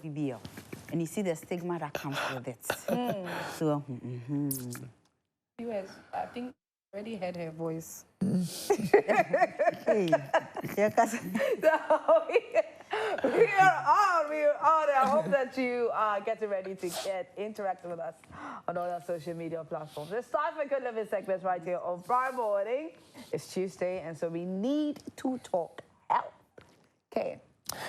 BBL. And you see the stigma that comes with it. So, Viewers, I think already heard her voice. hey, We are on. I hope that you are getting ready to interact with us on all our social media platforms. It's time for Good Living segments right here on Friday morning. It's Tuesday, and so we need to talk health. Okay.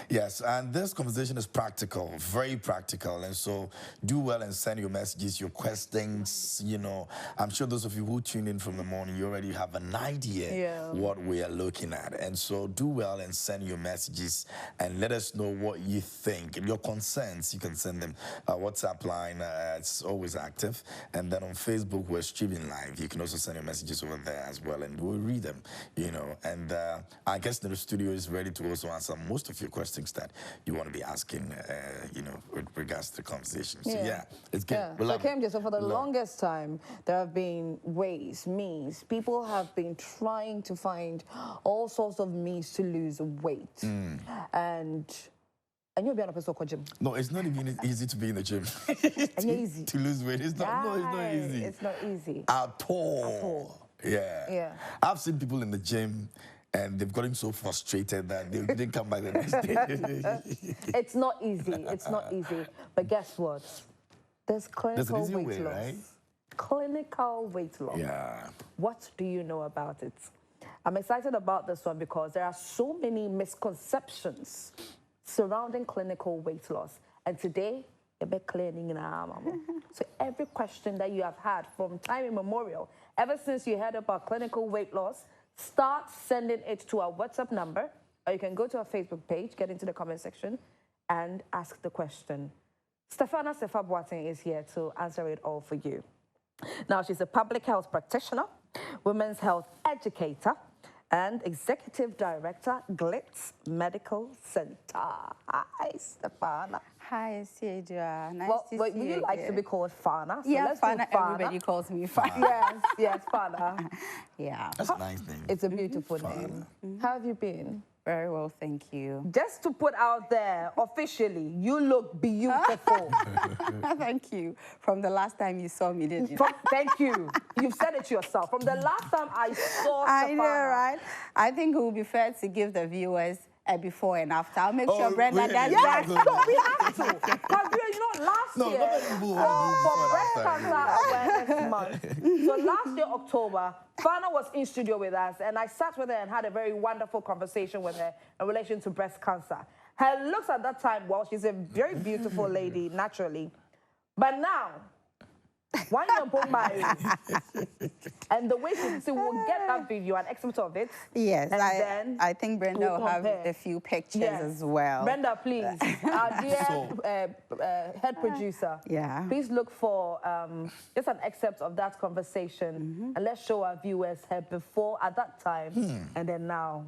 Yes, and this conversation is practical, very practical. And so do well and send your messages, your questions. You know, I'm sure those of you who tune in from the morning, you already have an idea what we are looking at. And so do well and send your messages and let us know what you think. Your concerns, you can send them. WhatsApp line, it's always active. And then on Facebook, we're streaming live. You can also send your messages over there as well, and we'll read them, you know. And I guess the studio is ready to also answer most of your questions that you want to be asking, you know, with regards to the conversation. So yeah, it's good. Yeah. So KMJ, so for the longest time, there have been ways, means. People have been trying to find all sorts of means to lose weight. And you'll be on a person called gym. No, it's not even easy to be in the gym. Easy. To lose weight. It's not, no, it's not easy. It's not easy. At all. Yeah. I've seen people in the gym and they've gotten so frustrated that they didn't come back the next day. It's not easy. It's not easy. But guess what? There's clinical There's an easy weight way, loss. right? Clinical weight loss. Yeah. What do you know about it? I'm excited about this one because there are so many misconceptions surrounding clinical weight loss. And today, you're cleaning now, Mama. So every question that you have had from time immemorial, ever since you heard about clinical weight loss, start sending it to our WhatsApp number, or you can go to our Facebook page, get into the comment section, and ask the question. Stefana Boateng is here to answer it all for you. Now, she's a public health practitioner, women's health educator, and executive director, Glitz Medical Center. Hi, Stefana. hi, Sieja. Nice to see Would you like again. to be called Fana? So Yeah, let's do Fana. Everybody calls me Fana. Yes, Fana. Yeah. That's a nice name. It's a beautiful name. How have you been? Very well, thank you. Just to put out there, officially, you look beautiful. Thank you. From the last time you saw me, didn't you? Thank you. You've said it yourself. From the last time I saw I know, Stefana. right? I think it would be fair to give the viewers a before and after. I'll make sure Brenda really? does Yes, that. no, we have to. Because you know, last No, year, not many people for Breast do Cancer Awareness Month, so last year, October, Fana was in studio with us, and I sat with her and had a very wonderful conversation with her in relation to breast cancer. Her looks at that time, well, she's a very beautiful lady, naturally. But now, why you put my and the way she so we'll get that video, an excerpt of it. Yes, and then I think Brenda we'll will have compare. a few pictures Yes. as well. Brenda, please, our dear head producer, Yeah. please look for just an excerpt of that conversation, and let's show our viewers her before at that time and then now.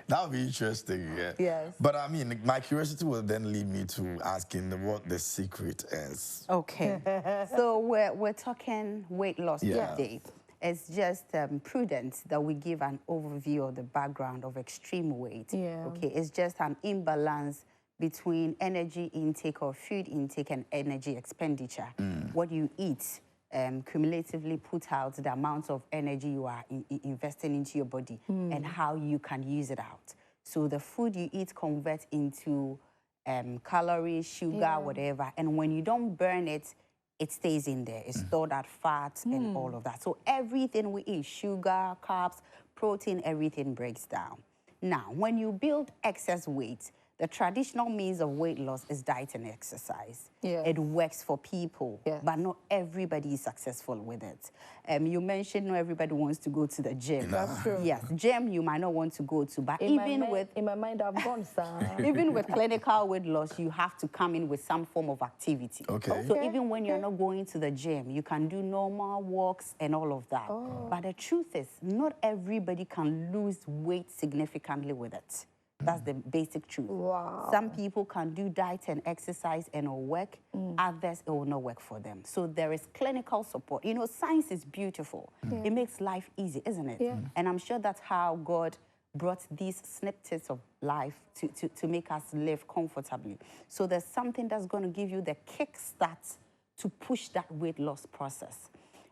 That would be interesting, yeah. Yes. But I mean, my curiosity will then lead me to asking what the secret is. Okay. So we're talking weight loss Yeah. today. It's just prudent that we give an overview of the background of extreme weight. Yeah. Okay. It's just an imbalance between energy intake or food intake and energy expenditure. What you eat cumulatively put out the amount of energy you are investing into your body and how you can use it out. So the food you eat converts into calories, sugar, whatever. And when you don't burn it, it stays in there. It's stored as fat and all of that. So everything we eat, sugar, carbs, protein, everything breaks down. Now, when you build excess weight, the traditional means of weight loss is diet and exercise. Yes. It works for people, Yes. but not everybody is successful with it. You mentioned not everybody wants to go to the gym. That's true. Yes, gym you might not want to go to, but In my mind, I've gone, sir. even with clinical weight loss, you have to come in with some form of activity. Okay. So even when you're not going to the gym, you can do normal walks and all of that. But the truth is, not everybody can lose weight significantly with it. That's the basic truth. Wow. Some people can do diet and exercise and it'll work. Others, it will not work for them. So there is clinical support. You know, science is beautiful. It makes life easy, isn't it? Yeah. And I'm sure that's how God brought these snippets of life to make us live comfortably. So there's something that's going to give you the kickstart to push that weight loss process.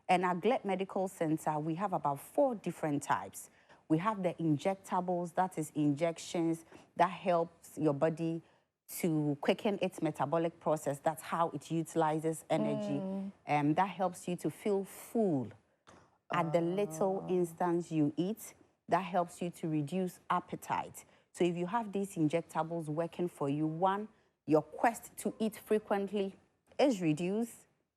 And at Glebe Medical Center, we have about 4 different types. We have the injectables, that is injections that helps your body to quicken its metabolic process. That's how it utilizes energy. And that helps you to feel full at the little instance you eat. That helps you to reduce appetite. So if you have these injectables working for you, one, your quest to eat frequently is reduced.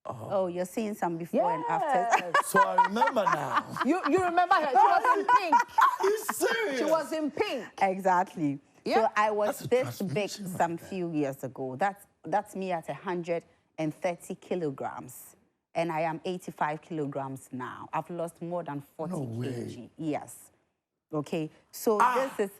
Oh, you're seeing some before and after. So I remember now. You remember her? She was in pink. Are you serious? She was in pink. Exactly. So I was That's a this big transformation right some there. few years ago. That's me at 130 kilograms. And I am 85 kilograms now. I've lost more than 40 No way. kg. Yes. Okay. So this is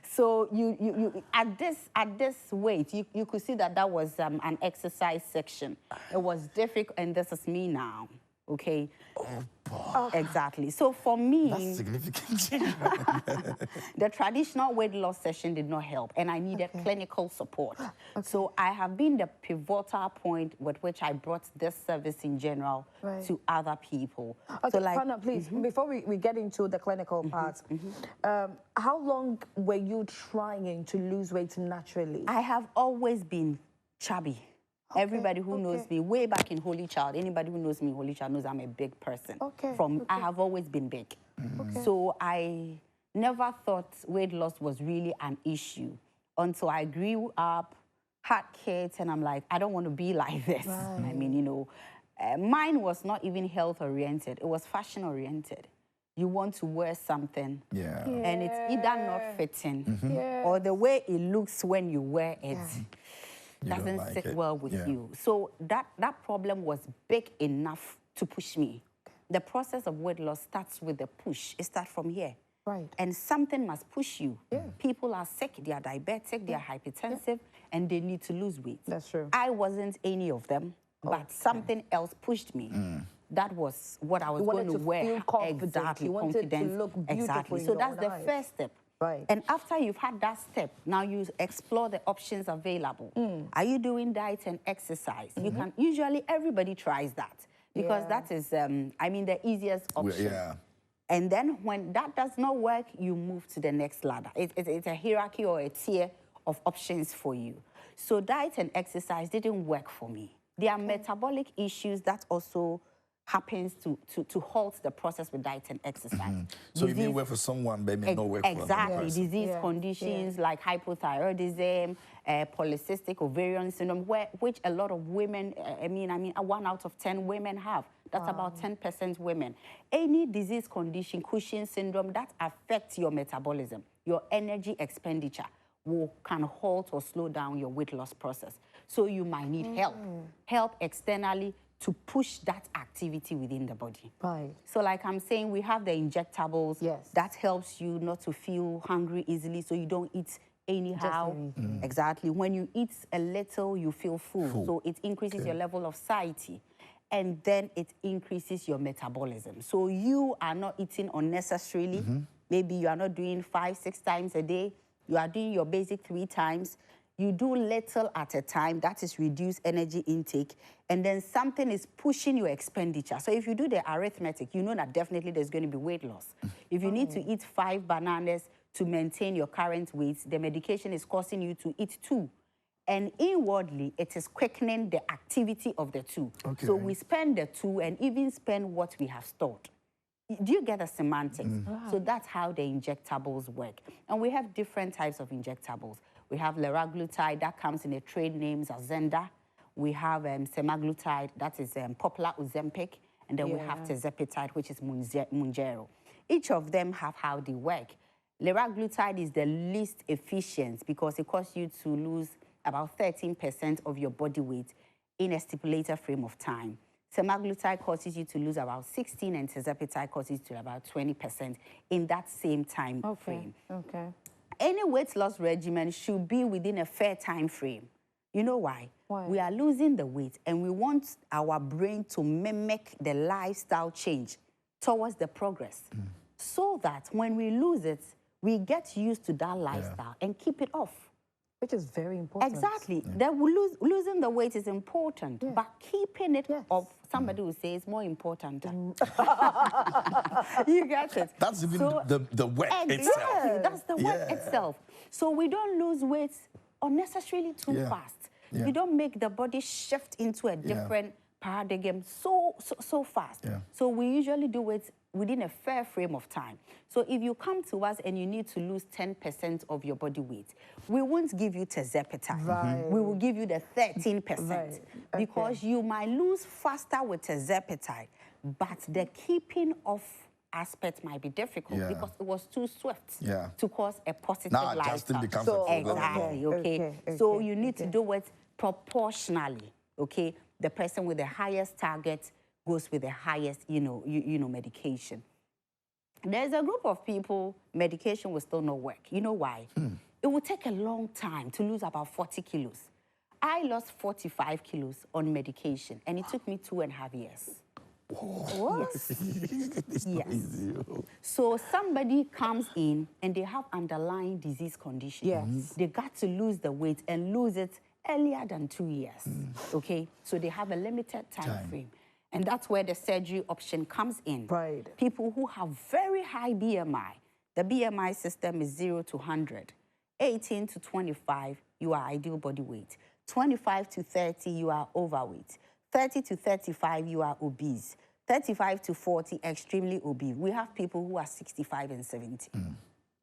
so you at this weight, you could see that was an exercise section. It was difficult, and this is me now. Okay. Oh, boy. Exactly. So for me, That's significant. the traditional weight loss session did not help, and I needed clinical support. So I have been the pivotal point with which I brought this service in general to other people. Okay, so like, Hannah, please, before we get into the clinical part, how long were you trying to lose weight naturally? I have always been chubby. Everybody who knows me, way back in Holy Child, anybody who knows me in Holy Child knows I'm a big person. I have always been big. So I never thought weight loss was really an issue until I grew up, had kids, and I'm like, I don't want to be like this. I mean, you know, mine was not even health-oriented. It was fashion-oriented. You want to wear something, and it's either not fitting or the way it looks when you wear it. Doesn't like sit it. well with you. So that problem was big enough to push me. The process of weight loss starts with the push. It starts from here. Right. And something must push you. People are sick, they are diabetic, they are hypertensive, and they need to lose weight. That's true. I wasn't any of them, but something else pushed me. That was what I was going to wear. Feel confident. Exactly, You wanted confidence. to look beautiful Exactly. in So your that's own the eyes. first step. Right. And after you've had that step, now you explore the options available. Are you doing diet and exercise? You can, usually everybody tries that because that is, I mean, the easiest option. And then when that does not work, you move to the next ladder. It's a hierarchy or a tier of options for you. So diet and exercise didn't work for me. There are metabolic issues that also happens to halt the process with diet and exercise. So it may work for someone, but it may not work for another Exactly. person. Disease conditions like hypothyroidism, polycystic ovarian syndrome, which a lot of women, I mean, 1 out of 10 women have. That's about 10% women. Any disease condition, Cushing syndrome, that affects your metabolism, your energy expenditure can halt or slow down your weight loss process. So you might need help externally to push that activity within the body. Right. So like I'm saying, we have the injectables. That helps you not to feel hungry easily, so you don't eat anyhow. Exactly. When you eat a little, you feel full. So it increases your level of satiety. And then it increases your metabolism. So you are not eating unnecessarily. Maybe you are not doing 5-6 times a day. You are doing your basic 3 times. You do little at a time, that is reduced energy intake, and then something is pushing your expenditure. So if you do the arithmetic, you know that definitely there's going to be weight loss. If you need to eat 5 bananas to maintain your current weight, the medication is causing you to eat 2. And inwardly, it is quickening the activity of the 2. So we spend the 2 and even spend what we have stored. Do you get the semantics? So that's how the injectables work. And we have different types of injectables. We have liraglutide, that comes in a trade name as Zenda. We have semaglutide, that is popular Ozempic. And then we have tirzepatide, which is Mounjaro. Each of them have how they work. Liraglutide is the least efficient because it causes you to lose about 13% of your body weight in a stipulated frame of time. Semaglutide causes you to lose about 16%, and tirzepatide causes you to about 20% in that same time frame. Any weight loss regimen should be within a fair time frame. You know why? We are losing the weight, and we want our brain to mimic the lifestyle change towards the progress. so that when we lose it, we get used to that lifestyle and keep it off. Which is very important. Exactly. That losing the weight is important, but keeping it off, somebody will say, is more important. You get it? That's even the work itself. Exactly. That's the work itself. So we don't lose weight unnecessarily too fast. You don't make the body shift into a different paradigm so fast. So we usually do it within a fair frame of time. So if you come to us and you need to lose 10% of your body weight, we won't give you tirzepatide. Right. We will give you the 13% because you might lose faster with tirzepatide, but the keeping off aspect might be difficult because it was too swift to cause a positive lifestyle. Becomes a problem. Exactly, okay. So you need to do it proportionally, okay? The person with the highest target goes with the highest, medication. There's a group of people, medication will still not work. You know why? It will take a long time to lose about 40 kilos. I lost 45 kilos on medication, and it took me 2.5 years. What? Yes. So somebody comes in and they have underlying disease condition. Yes. They got to lose the weight and lose it earlier than 2 years. Okay? So they have a limited time frame. And that's where the surgery option comes in. Right. People who have very high BMI, the BMI system is 0 to 100. 18 to 25, you are ideal body weight. 25 to 30, you are overweight. 30 to 35, you are obese. 35 to 40, extremely obese. We have people who are 65 and 70.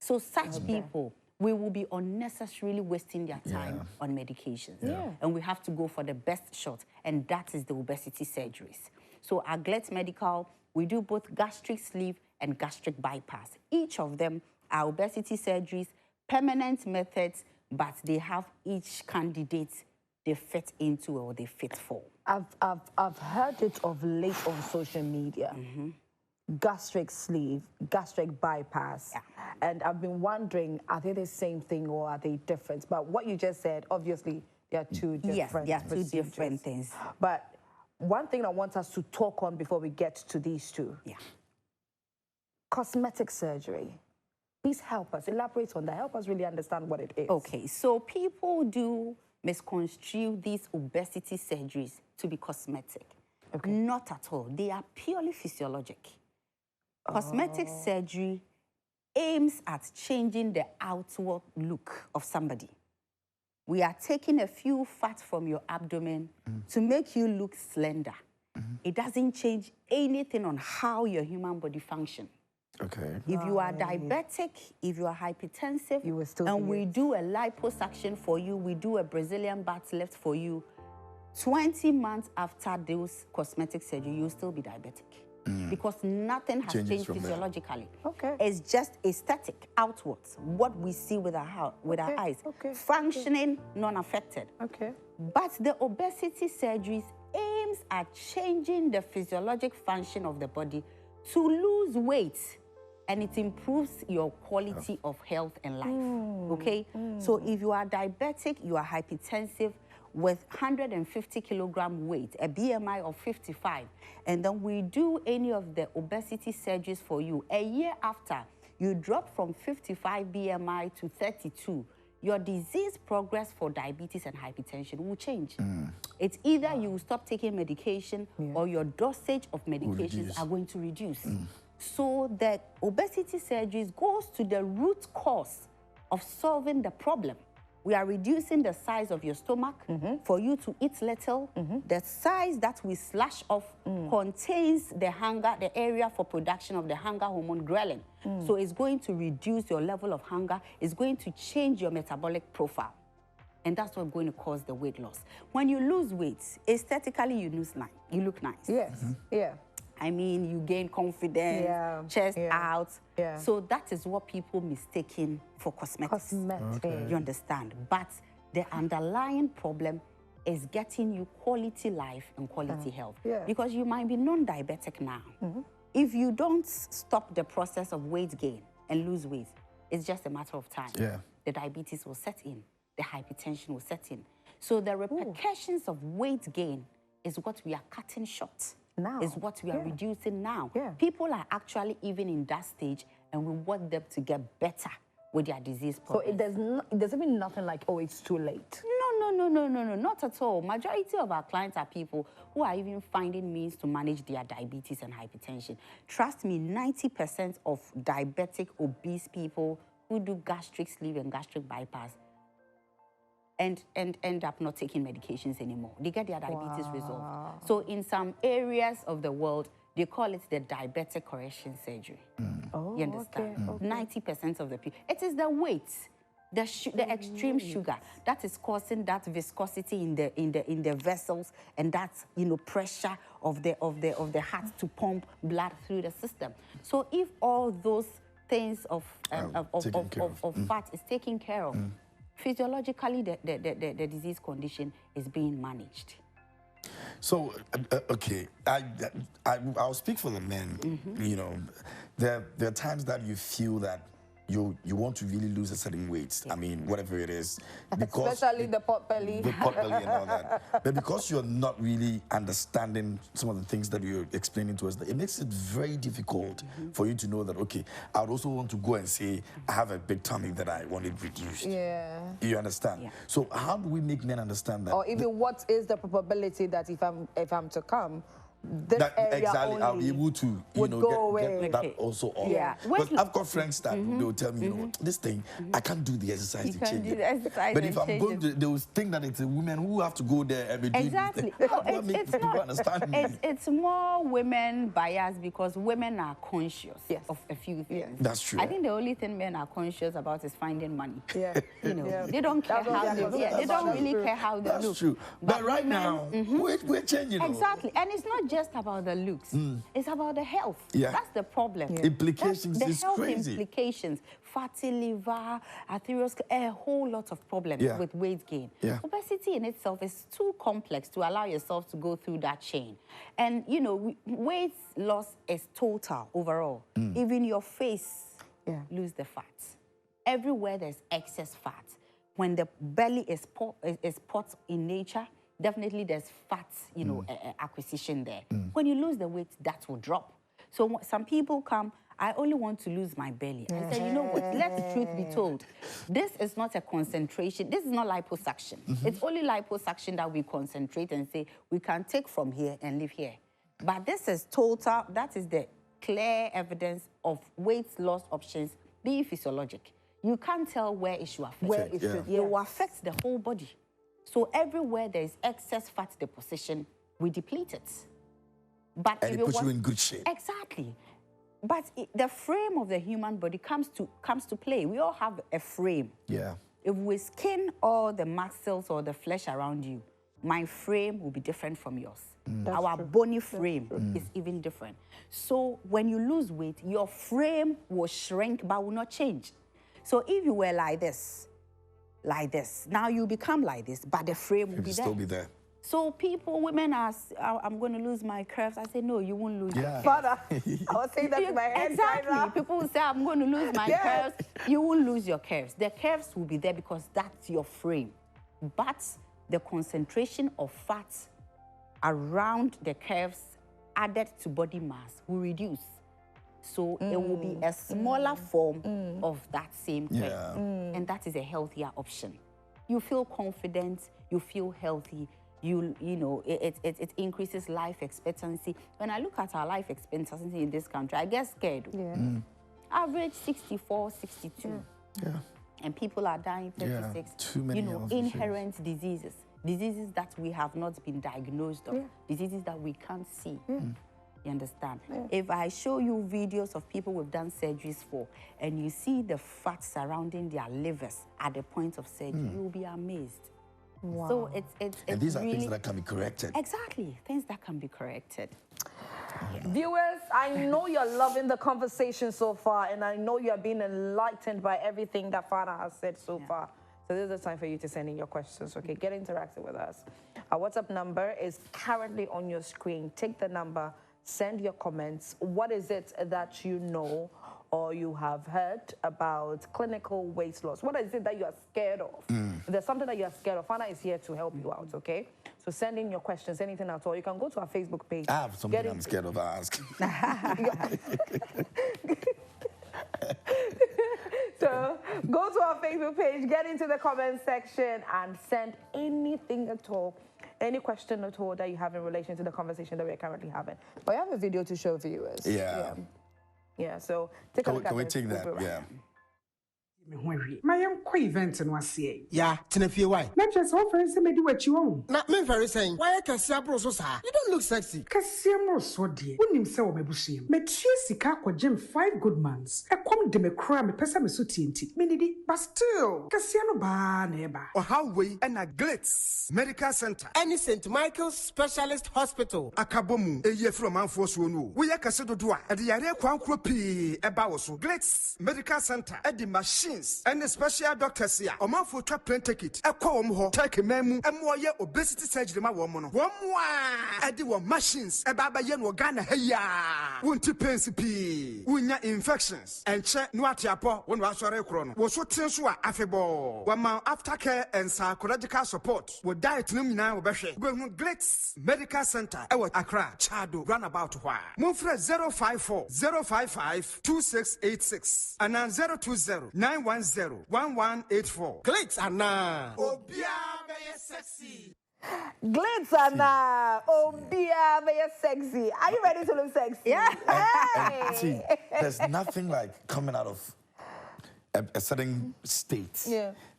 So such people, we will be unnecessarily wasting their time on medications. And we have to go for the best shot, and that is the obesity surgeries. So at Glet Medical, we do both gastric sleeve and gastric bypass. Each of them are obesity surgeries, permanent methods, but they have each candidate they fit into or they fit for. I've heard it of late on social media. Gastric sleeve, gastric bypass. And I've been wondering, are they the same thing or are they different? But what you just said, obviously, they are two different Yes, they are two procedures. different things. But one thing I want us to talk on before we get to these two. Cosmetic surgery. Please help us, elaborate on that. Help us really understand what it is. Okay, so people do misconstrue these obesity surgeries to be cosmetic. Not at all. They are purely physiologic. Cosmetic surgery aims at changing the outward look of somebody. We are taking a few fat from your abdomen to make you look slender. It doesn't change anything on how your human body functions. Okay. If you are diabetic, if you are hypertensive, you will still and we do a liposuction for you, we do a Brazilian butt lift for you, 20 months after those cosmetic surgery, you'll still be diabetic. Because nothing has changed physiologically. It's just aesthetic, outwards, what we see with our eyes. Functioning, non-affected. But the obesity surgeries aims at changing the physiologic function of the body to lose weight, and it improves your quality of health and life, okay? So if you are diabetic, you are hypertensive, with 150 kilogram weight, a BMI of 55, and then we do any of the obesity surgeries for you, a year after, you drop from 55 BMI to 32, your disease progress for diabetes and hypertension will change. It's either you will stop taking medication or your dosage of medications are going to reduce. So the obesity surgeries goes to the root cause of solving the problem. We are reducing the size of your stomach for you to eat little. The size that we slash off contains the hunger, the area for production of the hunger hormone ghrelin. So it's going to reduce your level of hunger. It's going to change your metabolic profile. And that's what's going to cause the weight loss. When you lose weight, aesthetically you look nice. Yes, I mean, you gain confidence, chest out. So that is what people mistaken for cosmetics. You understand? But the underlying problem is getting you quality life and quality health. Because you might be non-diabetic now. If you don't stop the process of weight gain and lose weight, it's just a matter of time. The diabetes will set in. The hypertension will set in. So the repercussions of weight gain is what we are cutting short Now. is what we are reducing now. Yeah. People are actually even in that stage, and we want them to get better with their disease So problems. it doesn't mean nothing like, oh, it's too late. No, not at all. Majority of our clients are people who are even finding means to manage their diabetes and hypertension. Trust me, 90% of diabetic, obese people who do gastric sleeve and gastric bypass and end up not taking medications anymore. They get their diabetes resolved. So in some areas of the world, they call it the diabetic correction surgery. Oh, You understand? okay. 90% of the people. It is the weight, the extreme sugar that is causing that viscosity in the vessels, and that pressure of the heart to pump blood through the system. So if all those things of fat is taken care of, physiologically the disease condition is being managed. So, okay, I'll speak for the men. You know, there are times that you feel that you want to really lose a certain weight. I mean, whatever it is, because Especially the pot belly. the pot belly and all that. But because you're not really understanding some of the things that you're explaining to us, it makes it very difficult for you to know that, okay, I would also want to go and say, I have a big tummy that I want it reduced. Yeah. You understand? Yeah. So how do we make men understand that? Or even what is the probability that if I'm to come, this That area exactly, I'll be only able to, would go away. get that Okay. also off. Yeah. Because I've got friends that they will tell me, you know, this thing, I can't do the exercise to can't change do it. the exercise But and if I'm change going it. to, they will think that it's a woman who have to go there and be doing Exactly. this thing. How do I No, make it's people not. understand me? It's more women biased because women are conscious of a few things. That's true. I think the only thing men are conscious about is finding money. Yeah. You know, Yeah. they don't care That's what how they are they, concerned they don't about. really That's care how they That's look. true. But right women- now, we're changing. oh. Exactly. And it's not just about the looks. It's about the health. Yeah. That's the problem. Implications The is health crazy. implications, fatty liver, atherosclerosis, a whole lot of problems Yeah. with weight gain. Yeah. Obesity in itself is too complex to allow yourself to go through that chain. And, you know, weight loss is total overall. Even your face, lose the fat. Everywhere there's excess fat. When the belly is pot in nature, definitely there's fat, acquisition there. When you lose the weight, that will drop. So some people come, I only want to lose my belly. I said, you know what, let the truth be told. This is not a concentration. This is not liposuction. It's only liposuction that we concentrate and say, we can take from here and leave here. But this is total, that is the clear evidence of weight loss options being physiologic. You can't tell where it should affect. Where it should, It will affect the whole body. So everywhere there is excess fat deposition, we deplete it. But And if it puts you want- in good shape. Exactly. But the frame of the human body comes to play. We all have a frame. Yeah. If we skin all the muscles or the flesh around you, my frame will be different from yours. Our bony frame is even different. So when you lose weight, your frame will shrink but will not change. So if you were like this, now you become like this, but the frame will It be will there. still be there. So women ask, I'm going to lose my curves. I say, no, you won't lose your Yeah. curves. Father, I was saying that in my head Exactly. right now. People will say, I'm going to lose my Yes. curves. You won't lose your curves. The curves will be there because that's your frame. But the concentration of fat around the curves added to body mass will reduce. So it will be a smaller form of that same curve. Yeah. And that is a healthier option. You feel confident, you feel healthy, it increases life expectancy. When I look at our life expectancy in this country, I get scared. Yeah. Average 64, 62. Yeah. And people are dying 36. too many health inherent diseases that we have not been diagnosed of, diseases that we can't see. You understand? If I show you videos of people we've done surgeries for, and you see the fat surrounding their livers at the point of surgery, you will be amazed. Wow. So it's And these are really, things that can be corrected. exactly, things that can be corrected. Viewers, I know you're loving the conversation so far, and I know you're being enlightened by everything that Father has said so far. So this is the time for you to send in your questions, okay? Get interactive with us. Our WhatsApp number is currently on your screen. Take the number, send your comments. What is it that you know or you have heard about clinical weight loss. What is it that you are scared of? If there's something that you are scared of, Fana is here to help you out, okay? So send in your questions, anything at all. You can go to our Facebook page. I have something I'm scared of asking. So go to our Facebook page, get into the comment section, and send anything at all, any question at all that you have in relation to the conversation that we're currently having. But I have a video to show viewers. Yeah, so take a look at Can we this. take that? Yeah. My event no ase. Yeah, Tinefie, why? Na just offer say me do what you own. Not me very saying. Why can see bro so sa? You don't look sexy. Kasia mo so de. Wonim se wo mebushim. Me tue sika kwa gym 5 good months. E kom de me kra me pesa me so tienti. Me nidi, but still. Kasia no ba na eba. Or how we and a Glitz Medical Center. Any St. Michael's Specialist Hospital. Akabomu. A year from Anforce Wonu. We are Casedo Dua. At the area Kwan Kropi. Ebawoso. Glitz Medical Center. At the machine. And the special doctors here, a man for trap plane ticket, a comb, take a memo, and more obesity surgery, my woman. One more, I do machines, a baba yen Ghana, hey, won't you pensy, winya infections, and check no atiapo, one was sorry chrono, was so tensua affable. 1 month after care and psychological support, will die to me now, Beshe, going Glitz Medical Center, I was Accra, Chado, runabout why. Move 054 055 2686 and then 020 910-1184. Glitz Anna. Obia be sexy. Glitz Anna. Obia be sexy. Are you ready to look sexy? Yeah. And see, there's nothing like coming out of a certain state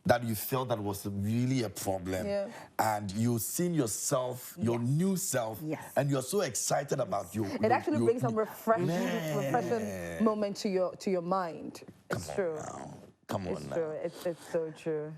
that you felt that was really a problem, and you've seen yourself, your new self, and you're so excited about you. It actually brings some refreshing moment to your mind. It's true. Come on it's now. True. It's so true.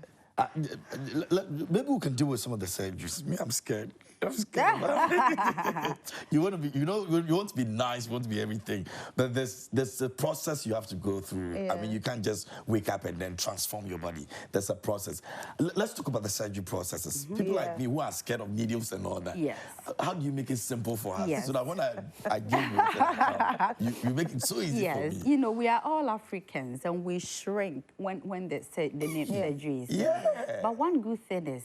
Maybe we can deal with some of the surgeries. Me, I'm scared. I'm scared. You want to be, you want to be nice, you want to be everything, but there's a process you have to go through. I mean, you can't just wake up and then transform your body. There's a process. Let's talk about the surgery processes. People like me who are scared of needles and all that. Yes. How do you make it simple for us? Yes. So that when I give you, you make it so easy for me. You know, we are all Africans and we shrink when they say the name surgery is. But one good thing is,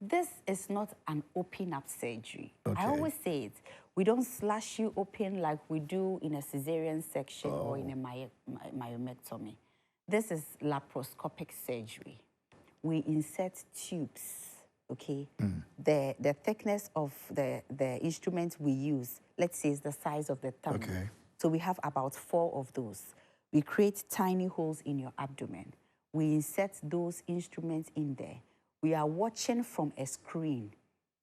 this is not an open-up surgery. I always say it. We don't slash you open like we do in a cesarean section or in a myomectomy. This is laparoscopic surgery. We insert tubes, okay? The thickness of the instrument we use, let's say, is the size of the thumb. Okay. So we have about 4 of those. We create tiny holes in your abdomen. We insert those instruments in there. We are watching from a screen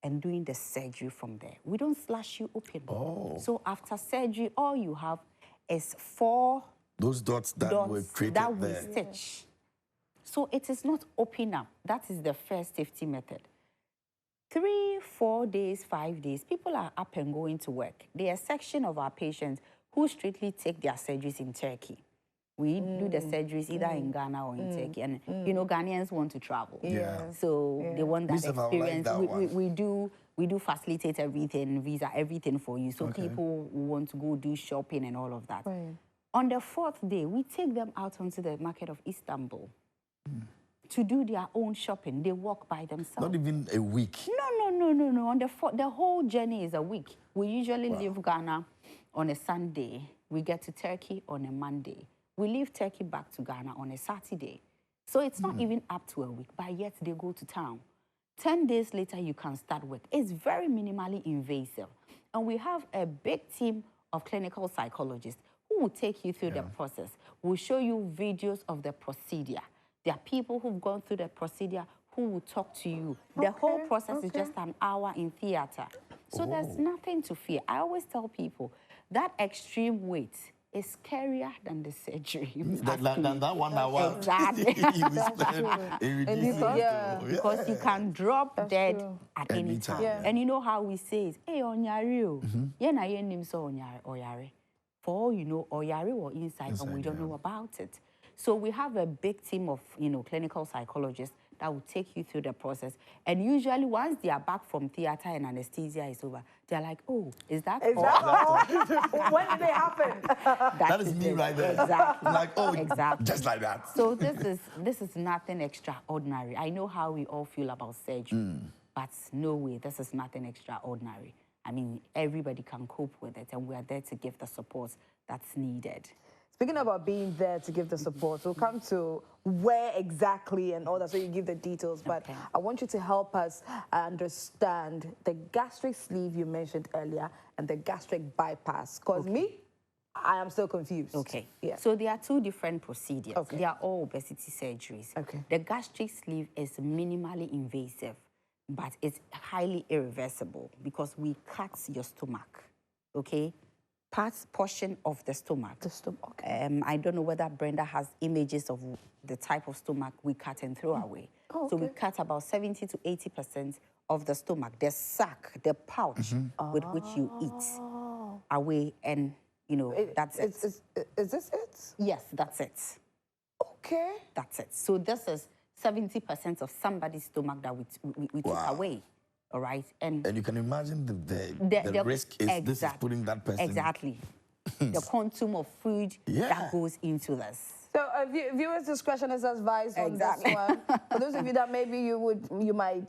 and doing the surgery from there. We don't slash you open. So after surgery, all you have is 4 those dots that were created that we there. stitch. So it is not open up. That is the first safety method. 3, 4 days, 5 days, people are up and going to work. There are a section of our patients who strictly take their surgeries in Turkey. We do the surgeries either in Ghana or in Turkey. And, you know, Ghanaians want to travel. So they want that experience. We do facilitate everything, visa, everything for you. So people want to go do shopping and all of that. On the 4th day, we take them out onto the market of Istanbul to do their own shopping. They walk by themselves. Not even a week. No. On the whole journey is a week. We usually leave Ghana on a Sunday. We get to Turkey on a Monday. We leave Turkey back to Ghana on a Saturday. So it's not even up to a week, but yet they go to town. 10 days later, you can start work. It's very minimally invasive. And we have a big team of clinical psychologists who will take you through the process. We'll show you videos of the procedure. There are people who've gone through the procedure who will talk to you. The whole process is just an hour in theater. So there's nothing to fear. I always tell people that extreme weight is scarier than the surgery. Than that 1 hour. Exactly. Because because you can drop dead at any time. And you know how we say it, hey, Onyario. Yena yenim so Oyare. For all you know, Oyare were inside and we don't know about it. So we have a big team of, clinical psychologists that will take you through the process. And usually once they are back from theater and anesthesia is over, they're like, oh, is that Is all? that all? When did it happen? That is me it. right there. Exactly. Like, oh, exactly. just like that. So this is nothing extraordinary. I know how we all feel about surgery, but no way, this is nothing extraordinary. I mean, everybody can cope with it, and we are there to give the support that's needed. Speaking about being there to give the support, we'll come to where exactly and all that, so you give the details. But Okay. I want you to help us understand the gastric sleeve you mentioned earlier and the gastric bypass. Because me, I am still confused. Okay. Yeah. So there are two different procedures. Okay. They are all obesity surgeries. Okay. The gastric sleeve is minimally invasive, but it's highly irreversible because we cut your stomach. Okay. Portion of the stomach. The stomach. Okay. I don't know whether Brenda has images of the type of stomach we cut and throw away. Oh, So we okay. cut about 70 to 80% of the stomach, the sac, the pouch with which you eat away, and you know that's it. Is this it? Yes, that's it. Okay. That's it. So this is 70% of somebody's stomach that we took Wow. away. All right, and And you can imagine the risk is this is putting that person. exactly the quantum of food Yeah. that goes into this. So viewers' discretion is advised on Exactly. this one. For those of you that maybe you might,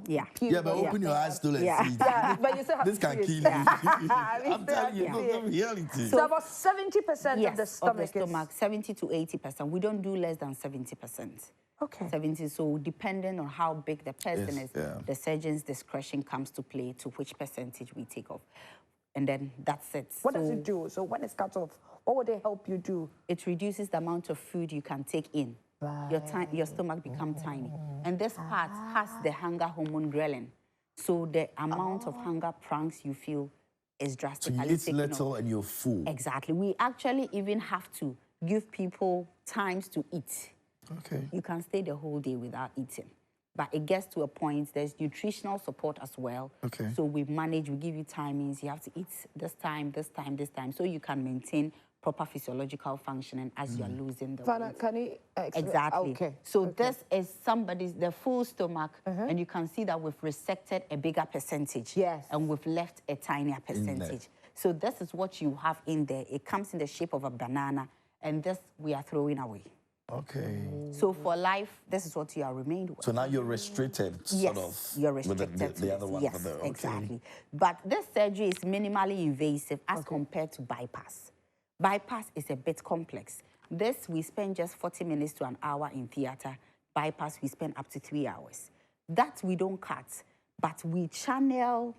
Yeah. puke Yeah, but or open your eyes still and Yeah. see. Yeah, but you still have This to can see kill it. you. We I'm still have telling you, to no, see no it. reality. So about 70% Yes, of the stomach is 70 to 80%. We don't do less than 70%. okay. 70. So depending on how big the person Yes, is, yeah. the surgeon's discretion comes to play to which percentage we take off. And then that's it. What does So it do? So when it's cut off, what would they help you do? it reduces the amount of food you can take in. Your stomach becomes tiny. And this part has the hunger hormone ghrelin. So the amount of hunger pangs you feel is So drastically you eat taken off. little and you're full. Exactly. We actually even have to give people times to eat. Okay. You can stay the whole day without eating. But it gets to a point, there's nutritional support as well. Okay. So we give you timings. You have to eat this time, this time, this time, so you can maintain proper physiological functioning as you're losing the Fana, weight. can you explain? Exactly. Okay. So this is the full stomach, and you can see that we've resected a bigger percentage. Yes. And we've left a tinier percentage. So this is what you have in there. It comes in the shape of a banana, and this we are throwing away. Okay. So for life, this is what you are remained with. So now you're restricted, Yes, sort of. you're with restricted to the other this. one. Yes, but okay. exactly. But this surgery is minimally invasive as compared to bypass. Bypass is a bit complex. This, we spend just 40 minutes to an hour in theater. Bypass, we spend up to 3 hours. That we don't cut, but we channel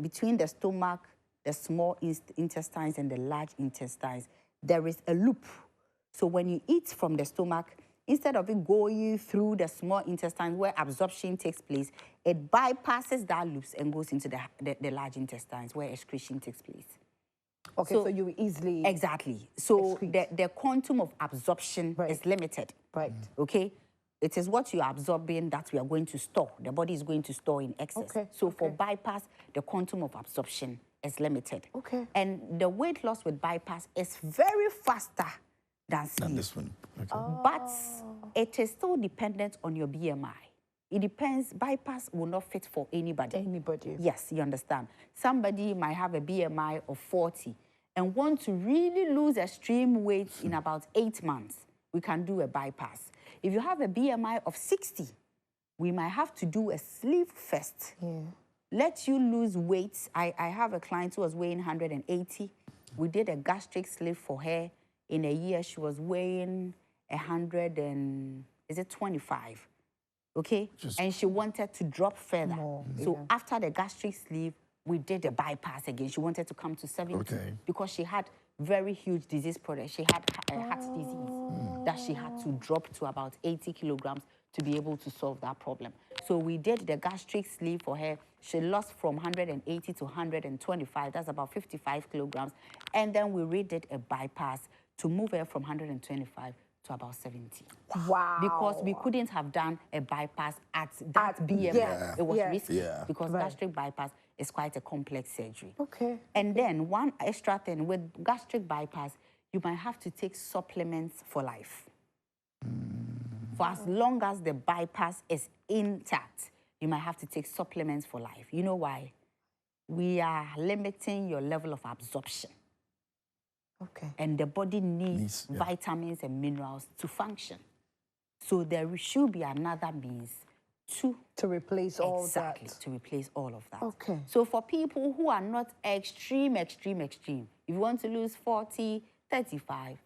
between the stomach, the small intestines, and the large intestines. There is a loop. So when you eat from the stomach, instead of it going through the small intestine where absorption takes place, it bypasses that loops and goes into the large intestines where excretion takes place. Okay, so you easily... Exactly. So excrete. the quantum of absorption Right. is limited. Right. Okay? It is what you are absorbing that we are going to store. The body is going to store in excess. Okay, So for bypass, the quantum of absorption is limited. Okay. And the weight loss with bypass is very faster than sleep. And this one. Okay. But it is still dependent on your BMI. It depends. Bypass will not fit for anybody. Anybody. Yes, you understand. Somebody might have a BMI of 40 and want to really lose extreme weight in about 8 months. We can do a bypass. If you have a BMI of 60, we might have to do a sleeve first. Yeah. Let you lose weight. I have a client who was weighing 180. We did a gastric sleeve for her. In a year, she was weighing 125. Okay? And she wanted to drop further. So after the gastric sleeve, we did a bypass again. She wanted to come to 70 Okay. because she had very huge disease products. She had heart disease that she had to drop to about 80 kilograms to be able to solve that problem. So we did the gastric sleeve for her. She lost from 180 to 125. That's about 55 kilograms. And then we redid a bypass to move her from 125 to about 70. Wow. Because we couldn't have done a bypass at that BMI. yeah, It was yeah. risky Yeah. because Right. gastric bypass is quite a complex surgery. Okay. And then one extra thing, with gastric bypass, you might have to take supplements for life. For as long as the bypass is intact, you might have to take supplements for life. You know why? We are limiting your level of absorption. Okay. And the body needs vitamins and minerals to function. So there should be another means to replace all that. Exactly, to replace all of that. Okay. So for people who are not extreme, if you want to lose 40, 35,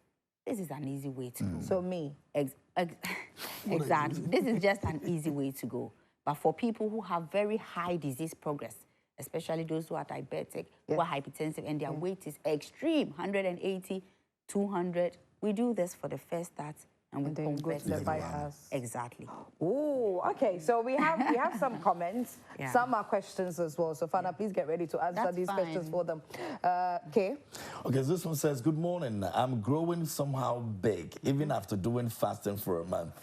this is an easy way to go. So me. Exactly. This is just an easy way to go. But for people who have very high disease progress, especially those who are diabetic, who are hypertensive, and their weight is extreme, 180, 200, we do this for the first start, and we then go convert to the it. bypass. Exactly. Oh, okay. So we have some comments. Yeah. Some are questions as well. So Fana, please get ready to answer That's these questions fine. for them. Okay. Okay, so this one says, good morning. I'm growing somehow big, even after doing fasting for a month.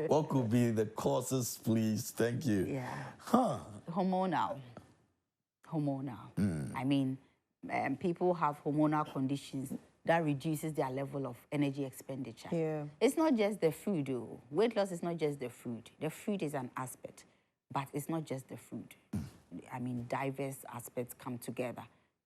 What could be the causes, please? Thank you. Yeah. Huh. Hormonal. I mean, people have hormonal conditions that reduces their level of energy expenditure. Yeah. It's not just the food, though. Weight loss is not just the food. The food is an aspect, but it's not just the food. I mean, diverse aspects come together.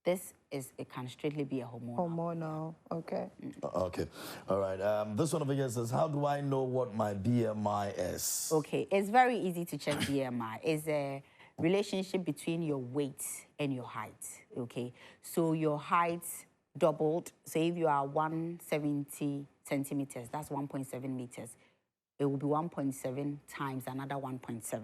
It can straightly be a hormonal. Hormonal. Okay. Okay. All right. This one over here says, how do I know what my BMI is? Okay, it's very easy to check BMI. It's a relationship between your weight and your height, okay? So your height doubled. So if you are 170 centimeters, that's 1.7 meters. It will be 1.7 times another 1.7.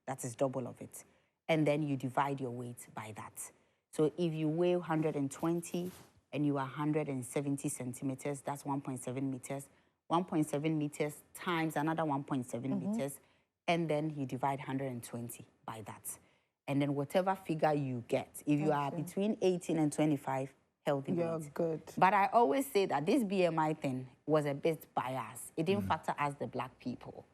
That is double of it. And then you divide your weight by that. So if you weigh 120 and you are 170 centimeters, that's 1.7 meters. 1.7 meters times another 1.7 meters. And then you divide 120 by that. And then whatever figure you get, if you are between 18 and 25, healthy You're weight. good. But I always say that this BMI thing was a bit biased. It didn't factor as the black people.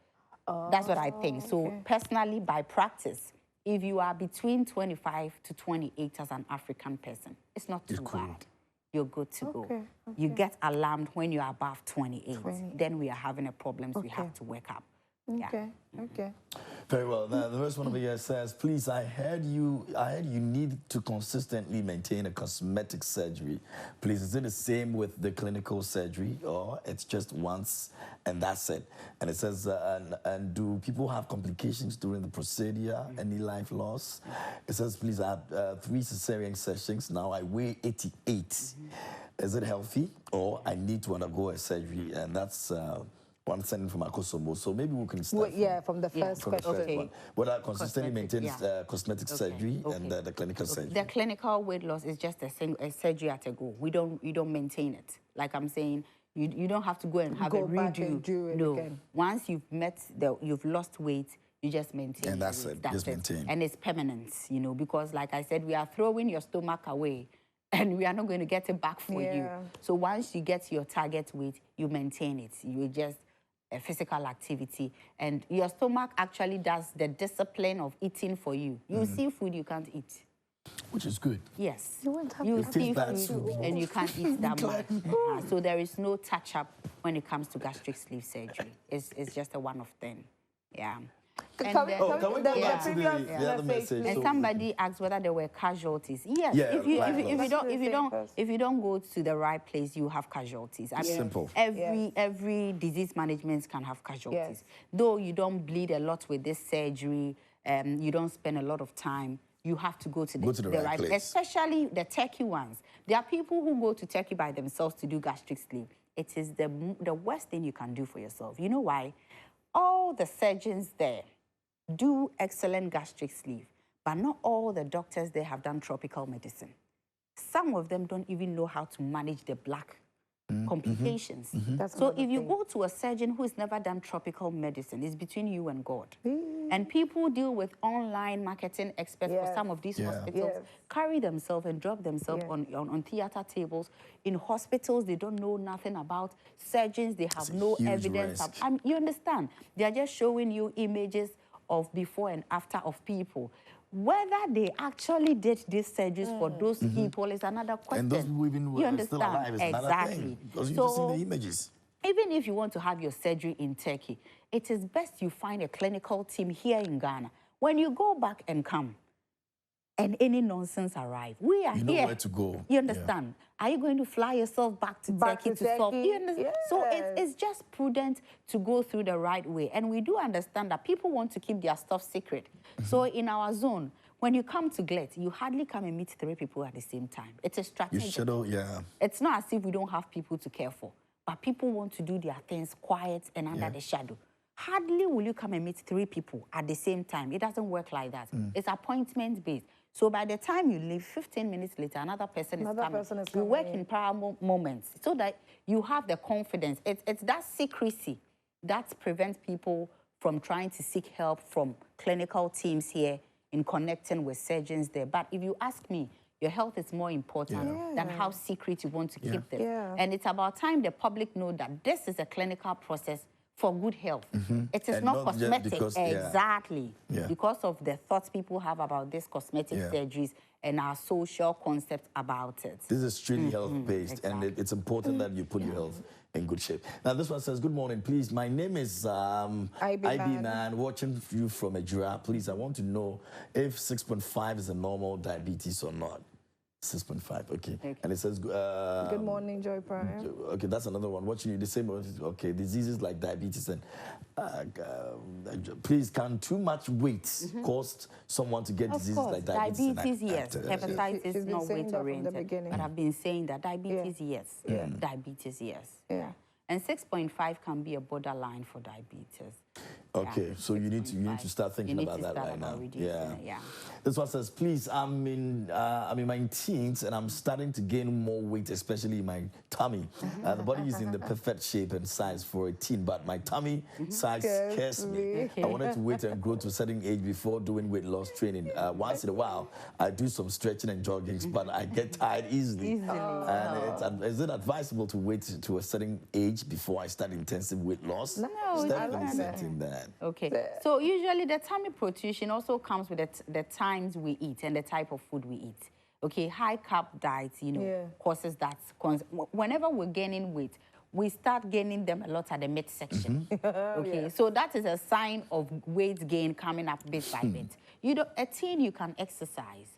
That's what I think. So personally, by practice, if you are between 25 to 28 as an African person, it's not too bad. You're good to go. You get alarmed when you're above 28. Then we are having a problem, so we have to work up. Okay. Okay. Very well. Now, the first one over here says, please, I heard you need to consistently maintain a cosmetic surgery. Please, is it the same with the clinical surgery, or it's just once and that's it? And it says, and do people have complications during the procedure, any life loss? It says, please, I have 3 cesarean sections. Now I weigh 88. Is it healthy, or I need to undergo a surgery? And that's... one sending from Akosomo, so maybe we can start from the first question. one. Whether consistently Cosmetic, maintains cosmetic surgery and the clinical surgery. The clinical weight loss is just a surgery at a go. You don't maintain it. Like I'm saying, you don't have to go and have a redo. Back and do it again. Once you've lost weight, you just maintain. And that's it. Just maintain. And it's permanent, because like I said, we are throwing your stomach away. And we are not going to get it back for you. So once you get your target weight, you maintain it. You just a physical activity, and your stomach actually does the discipline of eating for you. You see food you can't eat. Which is good. Yes. You see food and you can't eat that much. So there is no touch-up when it comes to gastric sleeve surgery. It's just a one-off thing. Yeah. Can we go back to the other message? And somebody asked whether there were casualties. Yes. Yeah, If you don't go to the right place, you have casualties. I mean, simple. Every disease management can have casualties. Though you don't bleed a lot with this surgery, you don't spend a lot of time. You have to go to the right place. Especially the Turkey ones. There are people who go to Turkey by themselves to do gastric sleeve. It is the worst thing you can do for yourself. You know why? All the surgeons there do excellent gastric sleeve, but not all the doctors there have done tropical medicine. Some of them don't even know how to manage the black complications. So if you go to a surgeon who's never done tropical medicine, it's between you and God. And people deal with online marketing experts for some of these hospitals, carry themselves and drop themselves on theater tables. In hospitals, they don't know nothing about. Surgeons, they have no evidence. You understand? They are just showing you images of before and after of people. Whether they actually did these surgeries for those people is another question. And those people even you understand? still alive is another thing, because you just see the images. even if you want to have your surgery in Turkey, it is best you find a clinical team here in Ghana. When you go back and come, and any nonsense arrive, we are You know here. where to go. You understand? Are you going to fly yourself back to Turkey to solve? You understand? So it's just prudent to go through the right way. And we do understand that people want to keep their stuff secret. So in our zone, when you come to GLET, you hardly come and meet 3 people at the same time. It's a strategy. You schedule, yeah. It's not as if we don't have people to care for, but people want to do their things quiet and under the shadow. Hardly will you come and meet 3 people at the same time. It doesn't work like that. It's appointment-based. So by the time you leave, 15 minutes later, another person is coming. We work in parallel moments so that you have the confidence. It's that secrecy that prevents people from trying to seek help from clinical teams here in connecting with surgeons there. But if you ask me, your health is more important than how secret you want to keep them. And it's about time the public know that this is a clinical process for good health. It is not cosmetic. Because, exactly. Because of the thoughts people have about these cosmetic surgeries and our social concept about it. This is strictly health-based, and it's important that you put your health in good shape. Now, this one says, good morning, please. My name is IB Man, watching you from Ejura. Please, I want to know if 6.5 is a normal diabetes or not. 6.5, okay. And it says, good morning, Joy Prime. Okay, that's another one. Watching you, the same, okay, diseases like diabetes and please, can too much weight cause someone to get diseases like diabetes? Diabetes, yes. Hepatitis is not weight oriented. But I've been saying that diabetes, yes. Diabetes, yes. And 6.5 can be a borderline for diabetes. Okay, so you need to start thinking about that right now. Yeah. This one says, please, I'm in my teens and I'm starting to gain more weight, especially in my tummy. The body is in the perfect shape and size for a teen, but my tummy size scares me. I wanted to wait and grow to a certain age before doing weight loss training. Once in a while, I do some stretching and jogging, but I get tired easily. And is it advisable to wait to a certain age before I start intensive weight loss? No, it's definitely setting that. Okay, so usually the tummy protrusion also comes with the times we eat and the type of food we eat. Okay, high carb diets, causes that. Whenever we're gaining weight, we start gaining them a lot at the midsection. Okay, so that is a sign of weight gain coming up bit by bit. A teen, you can exercise.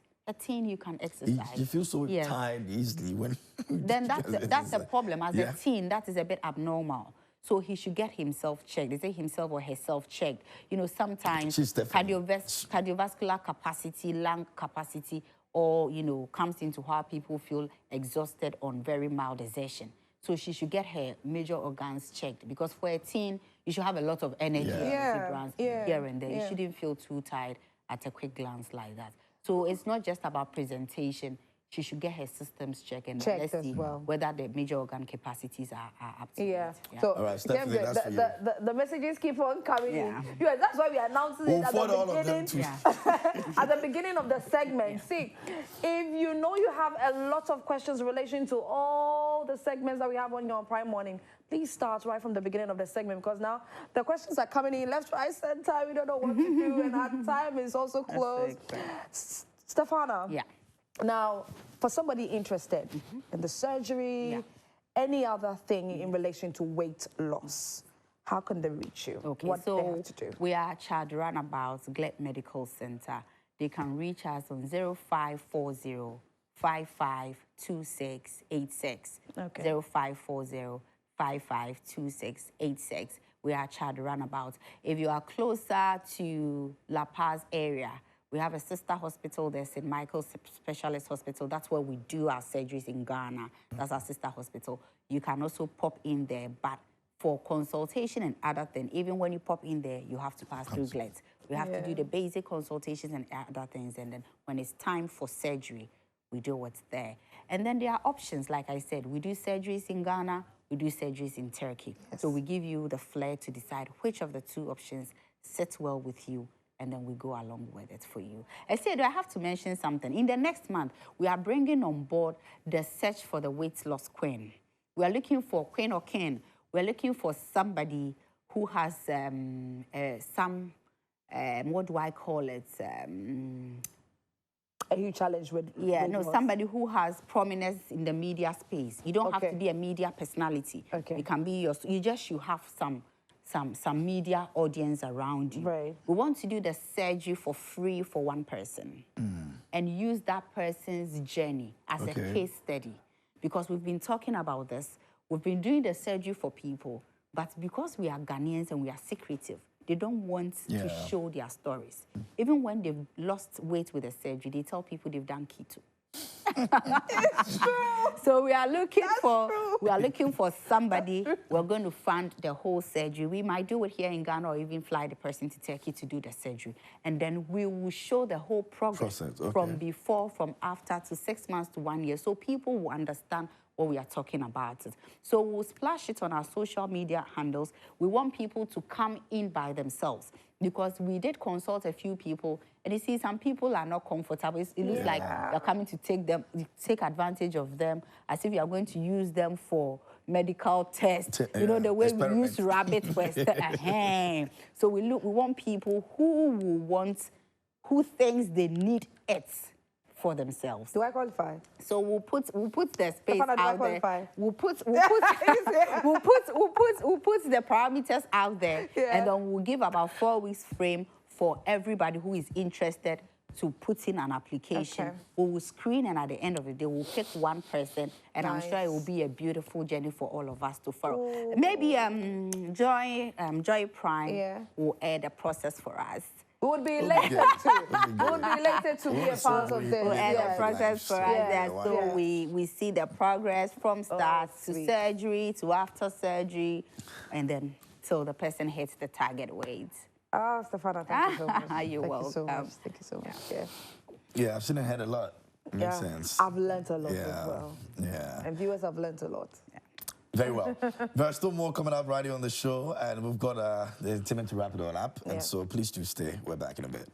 You feel so tired easily when... Then that's a problem. As a teen, that is a bit abnormal. So he should get himself checked. They say himself or herself checked. Sometimes cardiovascular capacity, lung capacity, or, comes into how people feel exhausted on very mild exertion. So she should get her major organs checked, because for a teen, you should have a lot of energy here and there. You shouldn't feel too tired at a quick glance like that. So it's not just about presentation. She should get her systems checked and let's see whether the major organ capacities are up to date. So, all right, Stephanie, that's for you. The messages keep on coming in. That's why we announced it at the beginning. At the beginning of the segment. See, if you know you have a lot of questions in relation to all the segments that we have on your Prime Morning, please start right from the beginning of the segment, because now the questions are coming in left, right, center. We don't know what to do, and our time is also close. Stefana. Yeah. Now, for somebody interested in the surgery, any other thing in relation to weight loss, how can they reach you? Okay, what they have to do? We are at Chad Runabout, GLET Medical Center. They can reach us on 0540 552686. 0540 552686. We are at Chad Runabout. If you are closer to La Paz area, we have a sister hospital there, St. Michael's Specialist Hospital. That's where we do our surgeries in Ghana. That's our sister hospital. You can also pop in there, but for consultation and other things, even when you pop in there, you have to pass through GLET. We have to do the basic consultations and other things, and then when it's time for surgery, we do what's there. And then there are options, like I said, we do surgeries in Ghana, we do surgeries in Turkey. So we give you the flair to decide which of the 2 options sits well with you, and then we go along with it for you. I said, I have to mention something. In the next month, we are bringing on board the search for the weight loss queen. We are looking for queen or king. We're looking for somebody who has some, what do I call it? a huge challenge with Yeah, weight no, loss. somebody who has prominence in the media space. You don't have Okay. to be a media personality. Okay. You can be you have some media audience around you. Right. We want to do the surgery for free for one person and use that person's journey as a Okay. case study. Because we've been talking about this, we've been doing the surgery for people, but because we are Ghanaians and we are secretive, they don't want to Yeah. show their stories. Even when they've lost weight with the surgery, they tell people they've done keto. It's true. So we are looking true. for somebody. We're going to fund the whole surgery. We might do it here in Ghana or even fly the person to Turkey to do the surgery. And then we will show the whole progress Process, okay. from before, from after to 6 months to 1 year. So people will understand what we are talking about. So we'll splash it on our social media handles. We want people to come in by themselves because we did consult a few people and you see some people are not comfortable. It looks like you're coming to take advantage of them as if you're going to use them for medical tests. You know, the way we use rabbit for So we want people who thinks they need it for themselves. Do I qualify? So we'll put the space Stefana, do I out there. qualify? We'll put the parameters out there, and then we'll give about 4 weeks frame for everybody who is interested to put in an application. Okay. We will screen, and at the end of the day, we'll pick one person, and I'm sure it will Nice. be a beautiful journey for all of us to follow. Maybe Joy Prime will air the process for us. We would be elated to be a part of this. We'll add the process for us Yeah. there, so Yeah. we see the progress from start to sweet. surgery to after surgery, and then till the person hits the target weight. Oh, Stefana, thank you so much. You're Thank you so welcome. much. Thank you so much. Yeah. Yeah, I've seen it head a lot. Makes sense. I've learned a lot Yeah. as well. Yeah. And viewers have learned a lot. Very well. There's still more coming up right here on the show, and we've got the entertainment to wrap it all up. Yeah. And so please do stay. We're back in a bit.